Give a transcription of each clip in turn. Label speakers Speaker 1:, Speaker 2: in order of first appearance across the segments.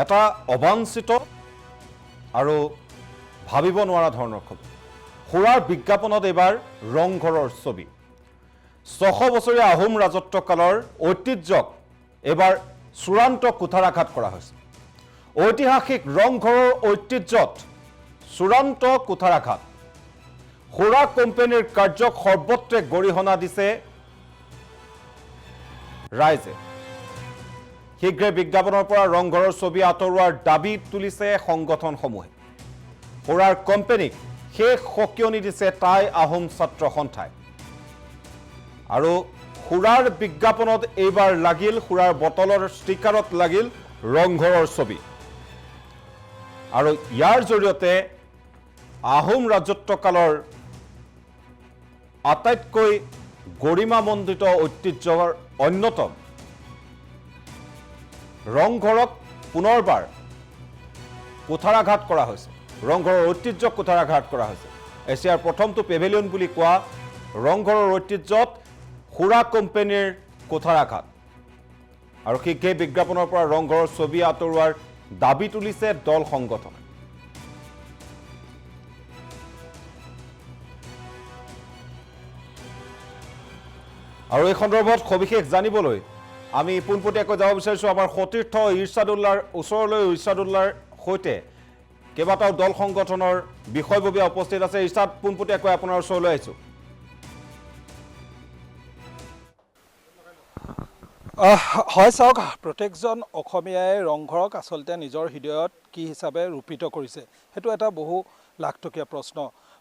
Speaker 1: এটা অবাঞ্ছিত আৰু ভাবিব নোৱাৰা ধৰণৰ খবৰ সুৰাৰ বিজ্ঞাপনত এইবাৰ ৰংঘৰৰ ছবি ৬০০ বছৰীয়া আহোম ৰাজত্বকালৰ ঐতিহ্যক এইবাৰ চূড়ান্ত কুঠাৰাঘাত কৰা হৈছে ঐতিহাসিক ৰংঘৰৰ ঐতিহ্যত চূড়ান্ত কুঠাৰাঘাত সুৰা কোম্পানীৰ কাৰ্যক সৰ্বত্ৰে গৰিহণা দিছে ৰাইজে শীঘ্ৰে বিজ্ঞাপনৰ পৰা ৰংঘৰৰ ছবি আঁতৰোৱাৰ দাবী তুলিছে সংগঠনসমূহে সুৰাৰ কোম্পানীক শেষ সকিয়নি দিছে টাই আহোম ছাত্ৰ সন্থাই আৰু সুৰাৰ বিজ্ঞাপনত এইবাৰ লাগিল সুৰাৰ বটলৰ ষ্টিকাৰত লাগিল ৰংঘৰৰ ছবি আৰু ইয়াৰ জৰিয়তে আহোম ৰাজত্বকালৰ আটাইতকৈ গৰিমামণ্ডিত ঐতিহ্যৰ অন্যতম ৰংঘৰক পুনৰবাৰ কুঠাৰাঘাত কৰা হৈছে ৰংঘৰৰ ঐতিহ্যক কুঠাৰাঘাত কৰা হৈছে এছিয়াৰ প্ৰথমটো পেভিলিয়ন বুলি কোৱা ৰংঘৰৰ ঐতিহ্যত সুৰা কোম্পানীৰ কুঠাৰাঘাত আৰু শীঘ্ৰে বিজ্ঞাপনৰ পৰা ৰংঘৰৰ ছবি আঁতৰোৱাৰ দাবী তুলিছে দল সংগঠনে আৰু এই সন্দৰ্ভত সবিশেষ জানিবলৈ আমি পোনপটীয়াকৈ যাব বিচাৰিছোঁ আমাৰ সতীৰ্থ ইৰছাদুল্লাৰ ওচৰলৈ ইৰছাদুল্লাৰ সৈতে কেইবাটাও দল সংগঠনৰ বিষয়ববীয়া উপস্থিত আছে ইৰছাদ পোনপটীয়াকৈ আপোনাৰ ওচৰলৈ আহিছোঁ
Speaker 2: হয় চাওক প্ৰত্যেকজন অসমীয়াই ৰংঘৰক আচলতে নিজৰ হৃদয়ত কি হিচাপে ৰূপিত কৰিছে সেইটো এটা বহু লাখটকীয়া প্ৰশ্ন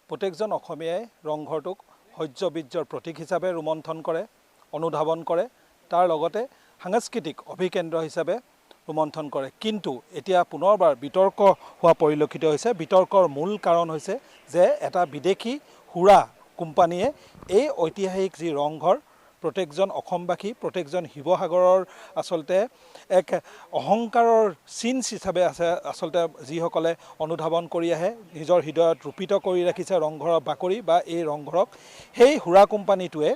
Speaker 2: প্ৰত্যেকজন অসমীয়াই ৰংঘৰটোক শৌৰ্যবীৰ্যৰ প্ৰতীক হিচাপে ৰোমন্থন কৰে অনুধাৱন কৰে তাৰ লগতে সাংস্কৃতিক অভিকেন্দ্ৰ হিচাপে ৰোমন্থন কৰে কিন্তু এতিয়া পুনৰবাৰ বিতৰ্ক হোৱা পৰিলক্ষিত হৈছে বিতৰ্কৰ মূল কাৰণ হৈছে যে এটা বিদেশী সুৰা কোম্পানীয়ে এই ঐতিহাসিক যি ৰংঘৰ প্ৰত্যেকজন অসমবাসী প্ৰত্যেকজন শিৱসাগৰৰ আচলতে এক অহংকাৰৰ চিন হিচাপে আছে আচলতে যিসকলে অনুধাৱন কৰি আহে নিজৰ হৃদয়ত ৰূপিত কৰি ৰাখিছে ৰংঘৰৰ বাকৰি বা এই ৰংঘৰক সেই সুৰা কোম্পানীটোৱে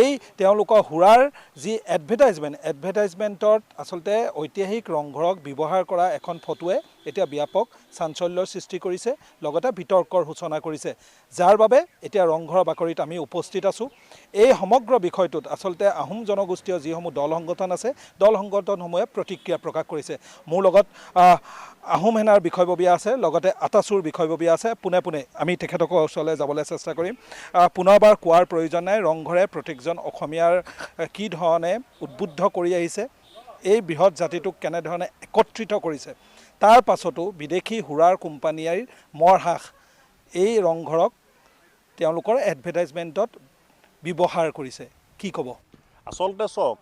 Speaker 2: এই তেওঁলোকৰ সুৰাৰ যি এডভাৰটাইজমেণ্টত আচলতে ঐতিহাসিক ৰংঘৰক ব্যৱহাৰ কৰা এখন ফটোৱে এতিয়া ব্যাপক চাঞ্চল্যৰ সৃষ্টি কৰিছে লগতে বিতৰ্কৰ সূচনা কৰিছে যাৰ বাবে এতিয়া ৰংঘৰৰ বাকৰিত আমি উপস্থিত আছোঁ এই সমগ্ৰ বিষয়টোত আচলতে আহোম জনগোষ্ঠীয় যিসমূহ দল সংগঠন আছে দল সংগঠনসমূহে প্ৰতিক্ৰিয়া প্ৰকাশ কৰিছে মোৰ লগত আহোম সেনাৰ বিষয়ববীয়া আছে লগতে আটাচুৰ বিষয়ববীয়া আছে পোনে পোনে আমি তেখেতকৰ ওচৰলৈ যাবলৈ চেষ্টা কৰিম পুনৰবাৰ কোৱাৰ প্ৰয়োজন নাই ৰংঘৰে প্ৰত্যেকজন অসমীয়াৰ কি ধৰণে উদ্বুদ্ধ কৰি আহিছে এই বৃহৎ জাতিটোক কেনেধৰণে একত্ৰিত কৰিছে তাৰ পাছতো বিদেশী সুৰাৰ কোম্পানীৰ মৰহাস এই ৰংঘৰক তেওঁলোকৰ এডভাৰটাইজমেণ্টত ব্যৱহাৰ কৰিছে কি ক'ব
Speaker 3: আচলতে চাওক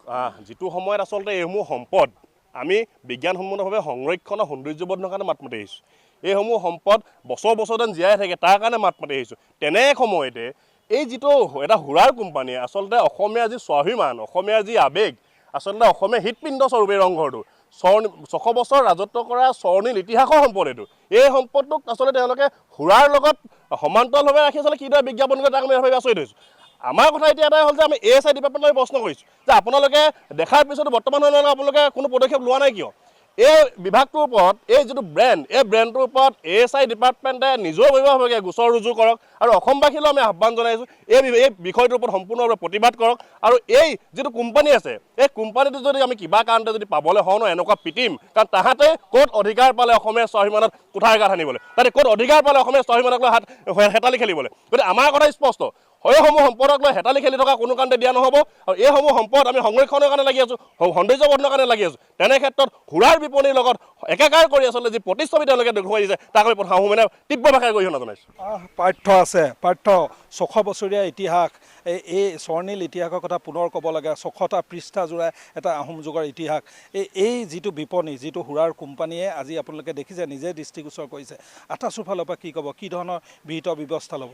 Speaker 3: যিটো সময়ত আচলতে এইসমূহ সম্পদ আমি বিজ্ঞানসন্মতভাৱে সংৰক্ষণ আৰু সৌন্দৰ্যবৰ্ধনৰ কাৰণে মাত মাতি আহিছোঁ এইসমূহ সম্পদ বছৰ বছৰ যেন জীয়াই থাকে তাৰ কাৰণে মাত মাতি আহিছোঁ তেনে সময়তে এই যিটো এটা সুৰাৰ কোম্পানীয়ে আচলতে অসমীয়াৰ যি স্বাভিমান অসমীয়াৰ যি আৱেগ আচলতে অসমীয়া হৃদপিণ্ড স্বৰূপে ৰংঘৰটো ৬০০ বছৰ ৰাজত্ব কৰা স্বৰ্ণীল ইতিহাসৰ সম্পদ এইটো এই সম্পদটোক আচলতে তেওঁলোকে সুৰাৰ লগত সমান্তৰালভাৱে ৰাখি আচলতে কিদৰে বিজ্ঞাপন কৰে তাক আমি আচৰিত হৈছোঁ আমাৰ কথা এতিয়া এটাই হ'ল যে আমি ASI ডিপাৰ্টমেণ্টলৈ প্ৰশ্ন কৰিছোঁ যে আপোনালোকে দেখাৰ পিছতো বৰ্তমান আপোনালোকে কোনো পদক্ষেপ লোৱা নাই কিয় এই বিভাগটোৰ ওপৰত এই যিটো ব্ৰেণ্ড এই ব্ৰেণ্ডটোৰ ওপৰত ASI ডিপাৰ্টমেণ্টে নিজৰ ব্যৱহাৰভাৱে গোচৰ ৰুজু কৰক আৰু অসমবাসীলৈ আমি আহ্বান জনাইছোঁ এই বিষয়টোৰ ওপৰত সম্পূৰ্ণভাৱে প্ৰতিবাদ কৰক আৰু এই যিটো কোম্পানী আছে এই কোম্পানীটো যদি আমি কিবা কাৰণতে যদি পাবলৈ হওঁ ন এনেকুৱা পিটিম কাৰণ তাহাঁতে ক'ত অধিকাৰ পালে অসমীয়া স্বাভিমানত কুঠাৰাঘাত আনিবলৈ তাতে ক'ত অধিকাৰ পালে অসমীয়া স্বাভিমানক লৈ হেতালি খেলিবলৈ গতিকে আমাৰ কথা স্পষ্ট এইসমূহ সম্পদক লৈ হেতালি খেলি থকা কোনো কাৰণতে দিয়া নহ'ব আৰু এইসমূহ সম্পদ আমি সংৰক্ষণৰ কাৰণে লাগি আছোঁ সৌন্দৰ্যবৰ্ধনৰ কাৰণে লাগি আছোঁ তেনে ক্ষেত্ৰত সুৰাৰ বিপণীৰ লগত একাকাৰ কৰি আচলতে যি প্ৰতিচ্ছবি তেওঁলোকে দেখুৱাই দিছে তাক আমি আহোমে তীব্ৰ ভাষাৰে গৰিহণা জনাইছোঁ
Speaker 2: পাঠ্য আছে ৬০০ বছৰীয়া ইতিহাস এই স্বৰ্ণীল ইতিহাসৰ কথা পুনৰ ক'ব লাগে ৬০০টা পৃষ্ঠা জোৰা এটা আহোম যুগৰ ইতিহাস এই যিটো বিপণী যিটো সুৰাৰ কোম্পানীয়ে আজি আপোনালোকে দেখিছে নিজে দৃষ্টিগোচৰ কৰিছে আটাচুৰ ফালৰ পৰা কি ক'ব কি ধৰণৰ বিহিত ব্যৱস্থা ল'ব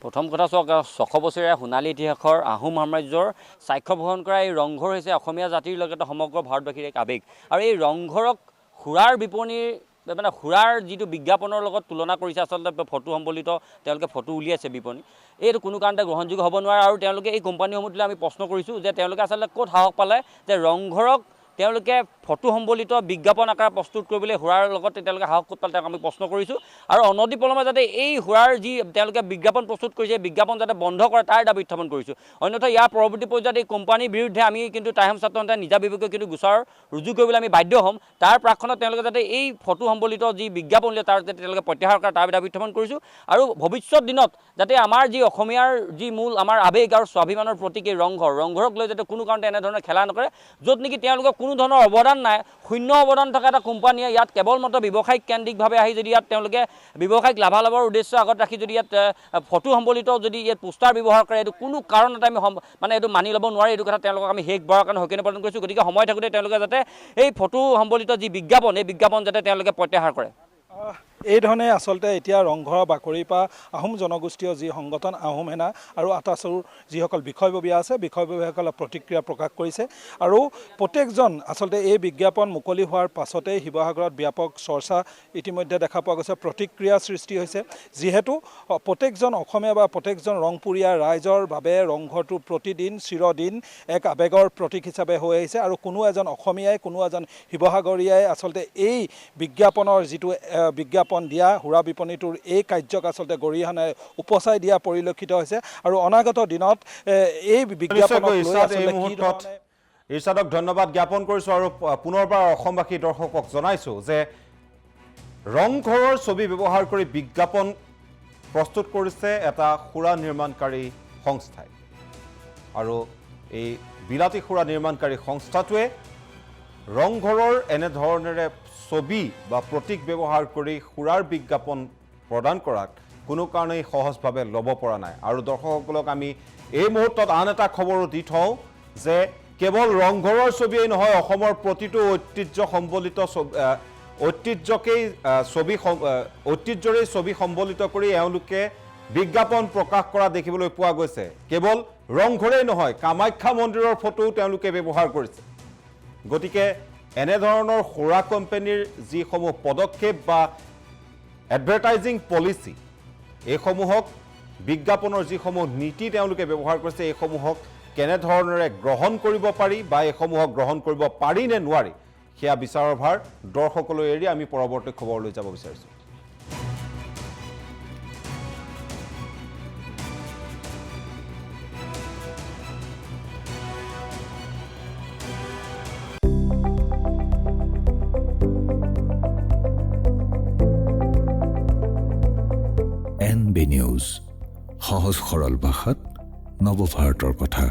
Speaker 4: প্ৰথম কথা চাওক ৬০০ বছৰীয়া সোণালী ইতিহাসৰ আহোম সাম্ৰাজ্যৰ সাক্ষ্য বহন কৰা এই ৰংঘৰ হৈছে অসমীয়া জাতিৰ লগতে সমগ্ৰ ভাৰতবাসীৰ এক আৱেগ আৰু এই ৰংঘৰক সুৰাৰ বিপণীৰ মানে সুৰাৰ যিটো বিজ্ঞাপনৰ লগত তুলনা কৰিছে আচলতে ফটো সম্বলিত তেওঁলোকে ফটো উলিয়াইছে বিপণী এইটো কোনো কাৰণতে গ্ৰহণযোগ্য হ'ব নোৱাৰে আৰু তেওঁলোকে এই কোম্পানীসমূহলৈ আমি প্ৰশ্ন কৰিছোঁ যে তেওঁলোকে আচলতে ক'ত সাহস পালে যে ৰংঘৰক তেওঁলোকে ফটো সম্বলিত বিজ্ঞাপন আকাৰ প্ৰস্তুত কৰিবলৈ সুৰাৰ লগত তেওঁলোকে সাহস ক'ত পালে তেওঁক আমি প্ৰশ্ন কৰিছোঁ আৰু অনতিপলমে যাতে এই সুৰাৰ যি তেওঁলোকে বিজ্ঞাপন প্ৰস্তুত কৰিছে বিজ্ঞাপন যাতে বন্ধ কৰে তাৰ দাবী উত্থাপন কৰিছোঁ অন্যথা ইয়াৰ পৰৱৰ্তী পৰ্যায়ত এই কোম্পানীৰ বিৰুদ্ধে আমি কিন্তু টাইমছ ছাত্ৰ সন্থাই নিজাববীয়াকৈ কিন্তু গোচৰ ৰুজু কৰিবলৈ আমি বাধ্য হ'ম তাৰ প্ৰাক্ষণত তেওঁলোকে যাতে এই ফটো সম্বলিত যি বিজ্ঞাপন উলিয়াই তাৰ যাতে তেওঁলোকে প্ৰত্যাহাৰ কৰে তাৰ দাবী উত্থাপন কৰিছোঁ আৰু ভৱিষ্যত দিনত যাতে আমাৰ যি অসমীয়াৰ যি মূল আমাৰ আৱেগ আৰু স্বাভিমানৰ প্ৰতীক এই ৰংঘৰক লৈ যাতে কোনো কাৰণতে এনেধৰণৰ খেলা নকৰে য'ত নেকি তেওঁলোকৰ কোনো ধৰণৰ অৱদান নাই শূন্য অৱদান থকা এটা কোম্পানীয়ে ইয়াত কেৱল মাত্ৰ ব্যৱসায়িক কেন্দ্ৰিকভাৱে আহি যদি ইয়াত তেওঁলোকে ব্যৱসায়িক লাভালাভৰ উদ্দেশ্য আগত ৰাখি যদি ইয়াত ফটো সম্বলিত যদি ইয়াত পোষ্টাৰ ব্যৱহাৰ কৰে এইটো কোনো কাৰণতে আমি মানে এইটো মানি ল'ব নোৱাৰি এইটো কথা তেওঁলোকক আমি শেষবাৰৰ কাৰণে সকিনে প্ৰদান কৰিছোঁ গতিকে সময় থাকোঁতে তেওঁলোকে যাতে এই ফটো সম্বলিত যি বিজ্ঞাপন এই বিজ্ঞাপন যাতে তেওঁলোকে প্ৰত্যাহাৰ কৰে
Speaker 2: এইধৰণে আচলতে এতিয়া ৰংঘৰৰ বাকৰিৰ পৰা আহোম জনগোষ্ঠীয় যি সংগঠন আহোম সেনা আৰু আটাচুৰ যিসকল বিষয়ববীয়া আছে বিষয়ববীয়াসকলে প্ৰতিক্ৰিয়া প্ৰকাশ কৰিছে আৰু প্ৰত্যেকজন আচলতে এই বিজ্ঞাপন মুকলি হোৱাৰ পাছতেই শিৱসাগৰত ব্যাপক চৰ্চা ইতিমধ্যে দেখা পোৱা গৈছে প্ৰতিক্ৰিয়া সৃষ্টি হৈছে যিহেতু প্ৰত্যেকজন অসমীয়া বা প্ৰত্যেকজন ৰংপুৰীয়া ৰাইজৰ বাবে ৰংঘৰটো প্ৰতিদিন চিৰদিন এক আৱেগৰ প্ৰতীক হিচাপে হৈ আহিছে আৰু কোনো এজন অসমীয়াই কোনো এজন শিৱসাগৰীয়াই আচলতে এই বিজ্ঞাপনৰ যিটো বিজ্ঞাপন দিয়া সুৰা বিপণীটোৰ এই কাৰ্যক আচলতে গৰিহণাৰে উপচাই দিয়া পৰিলক্ষিত হৈছে আৰু অনাগত দিনত এই বিজ্ঞাপনক
Speaker 1: ইৰছাদক ধন্যবাদ জ্ঞাপন কৰিছোঁ আৰু পুনৰবাৰ অসমবাসী দৰ্শকক জনাইছোঁ যে ৰংঘৰৰ ছবি ব্যৱহাৰ কৰি বিজ্ঞাপন প্ৰস্তুত কৰিছে এটা সুৰা নিৰ্মাণকাৰী সংস্থাই আৰু এই বিলাতী সুৰা নিৰ্মাণকাৰী সংস্থাটোৱে ৰংঘৰৰ এনেধৰণেৰে ছবি বা প্ৰতীক ব্যৱহাৰ কৰি সুৰাৰ বিজ্ঞাপন প্ৰদান কৰাক কোনো কাৰণেই সহজভাৱে ল'ব পৰা নাই আৰু দৰ্শকসকলক আমি এই মুহূৰ্তত আন এটা খবৰো দি থওঁ যে কেৱল ৰংঘৰৰ ছবিয়েই নহয় অসমৰ প্ৰতিটো ঐতিহ্য সম্বলিত ঐতিহ্যৰেই ছবি সম্বলিত কৰি এওঁলোকে বিজ্ঞাপন প্ৰকাশ কৰা দেখিবলৈ পোৱা গৈছে কেৱল ৰংঘৰেই নহয় কামাখ্যা মন্দিৰৰ ফটোও তেওঁলোকে ব্যৱহাৰ কৰিছে গতিকে এনেধৰণৰ সুৰা কোম্পানীৰ যিসমূহ পদক্ষেপ বা এডভাৰটাইজিং পলিচি এইসমূহক বিজ্ঞাপনৰ যিসমূহ নীতি তেওঁলোকে ব্যৱহাৰ কৰিছে এইসমূহক কেনেধৰণেৰে গ্ৰহণ কৰিব পাৰি বা এইসমূহক গ্ৰহণ কৰিব পাৰি নে নোৱাৰি সেয়া বিচাৰৰ ভাৰ দৰ্শকলৈ এৰি আমি পৰৱৰ্তী খবৰলৈ যাব বিচাৰিছোঁ
Speaker 5: NB নিউজ সহজ সৰল ভাষাত নৱভাৰতৰ কথা